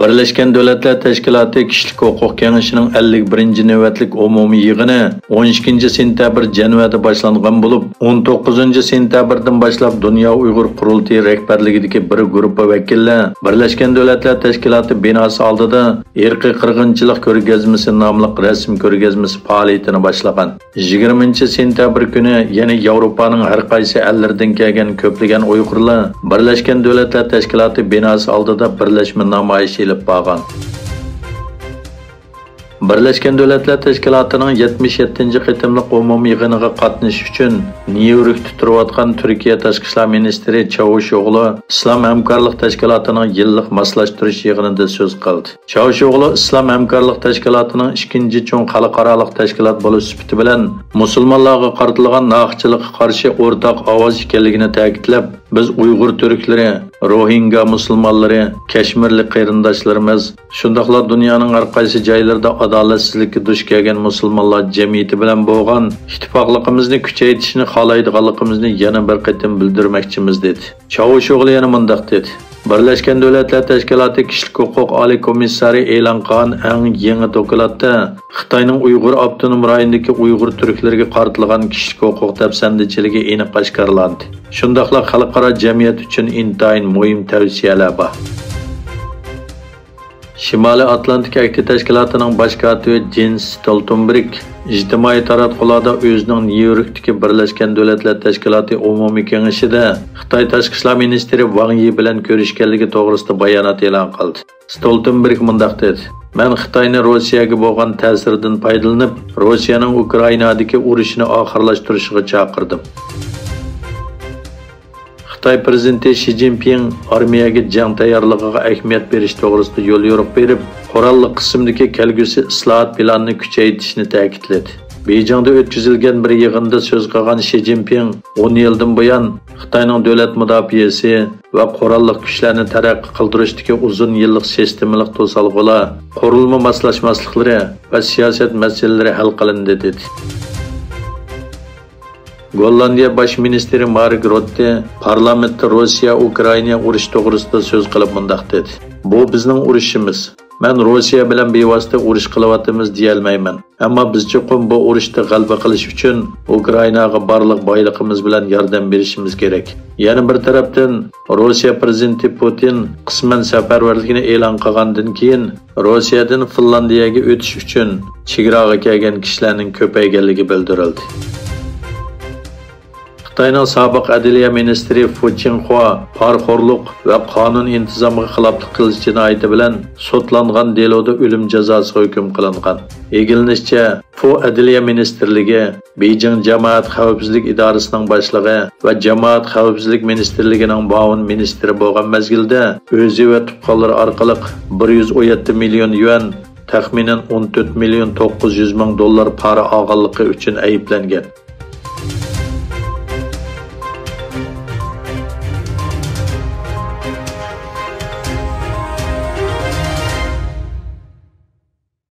Birleşken Devletler Teşkilatı Kişilik Hukuk Kengesinin 51. növbetlik umumiy yig'ini 12 sentabr Jenevada boshlangan bo'lib, 19 sentabrdan boshlab Dünya Uyg'ur Qurultiyi rahbarligidagi bir guruh vakillar Birleşken Devletler Teşkilatı binosi oldida irqiy qirg'inchilik ko'rgazmasi nomli rasm ko'rgazmasi faoliyatini boshlagan. 20 sentabr kuni yana Yevropaning har qaysi ellaridan kelgan ko'plagan Uyg'urlar Birleşken Devletler Teşkilatı binosi oldida birlashma namoyish ilib borgan. Birleşken Devletler Teşkilatı'nın 77. qitimliq umumiy yig'iniga qatnashish uchun Nyu-Yorkda turayotgan Türkiye Tashqi ishlar ministri Çavuşoğlu İslam Hamkorlik Teşkilatı'nın yillik moslashtirish yig'inida so'z qildi. Çavuşoğlu İslam Hamkorlik Teşkilatı'nın ikinci cho'ng xalqarалық tashkilot bo'lish sifati bilan musulmonlarga qaratilgan nohaqchilikqa qarshi o'rtaq ovoz ekanligini ta'kidlab, biz Uyg'ur turklari, Rohingya musulmonlari, Kashmirlik qarindoshlarimiz, shundaqla dunyoning har qaysi joylarida adolatsizlikka duch kelgan musulmonlar jamiyati bilan bo'lgan ittifoqligimizni kuchaytirishni xohlaydiganligimizni yana bir qatim bildirmoqchimiz dedi. Çavuşoğlu yana mundaq dedi. Birleşken Devletler Teşkilatı Kişilik Hukuk Ali Komissari e'lon qilgan eng yangi dokladda Xitoyning Uyg'ur avtonom rayonidagi Uyg'ur turklariga qaratilgan kishilik huquq dafsandichiligi aniq oshkorlandi. Shundaqla xalqaro jamiyat uchun intayin muhim tavsiyalar bor. Shimoliy Atlantik Akti Tashkilotining bosh kotibi Jens Stoltenberg ijtimoiy taratqularda o'zining Nyu-Yorkdagi Birleşken Devletler Teşkilatı umumiy kengashida Xitoy Tashqi ishlar ministri Wang Yi bilan ko'rishganligi to'g'risida bayonot e'lon qildi. Stoltenberg mundaq dedi: "Men Xitoyning Rossiyaga bo'lgan ta'siridan foydalanib, Rossiyaning Ukrainadagi urushini oxirlashtirishga chaqirdim." Xitoy prezidenti Xi Jinping armiyaga jang tayyorligiga ahamiyat berish to'g'risida yo'l yo'riq berib, qurolli qismdagi kelgusi islohot planini kuchaytirishni ta'kidladi. Beijingda o'tkazilgan bir yig'inda so'z qilgan Xi Jinping 10 yildan buyon Xitoyning davlat mudofaasi va qurolli kuchlarni taraqqiy qildirishdagi uzun yillik sistemalik to'salg'ular, qurilma moslashmasliklari va siyosat masalalari hal qilindi dedi. Gollandiya bosh ministri Mark Rutte parlamentda Rossiya-Ukraina urushi to'g'risida so'z qilib mundaq dedi: "Bu bizning urushimiz. Men Rossiya bilan bevosita urush qilyapmiz deya olmayman. Ammo biz chuqur bu urushda g'alaba qilish uchun Ukrainaga barliq boyligimiz bilan yordam berishimiz kerak." Yana bir tarafdan Rossiya prezidenti Putin qisman safarbarlikni e'lon qilgandan keyin Rossiyadan Finlandiyaga o'tish uchun chegaraga kelgan kishilarning ko'payganligi bildirildi. Xitoyning sobiq adliya ministri Fu Qinghua parxo'rlik va qonun intizomiga xiloflik qilish jinoyati bilan sudlangan deloda o'lim jazosiga hukm qilingan. Egilishicha, Fu adliya ministrligi, Beijing jamoat xavfsizlik idorasining boshlig'i va jamoat xavfsizlik ministrligining muavin ministri bo'lgan mezgilda o'zi va tuqqanlari orqali 117 million yuan, taxminan 14 million 900 ming dollar para olganligi uchun ayblangan.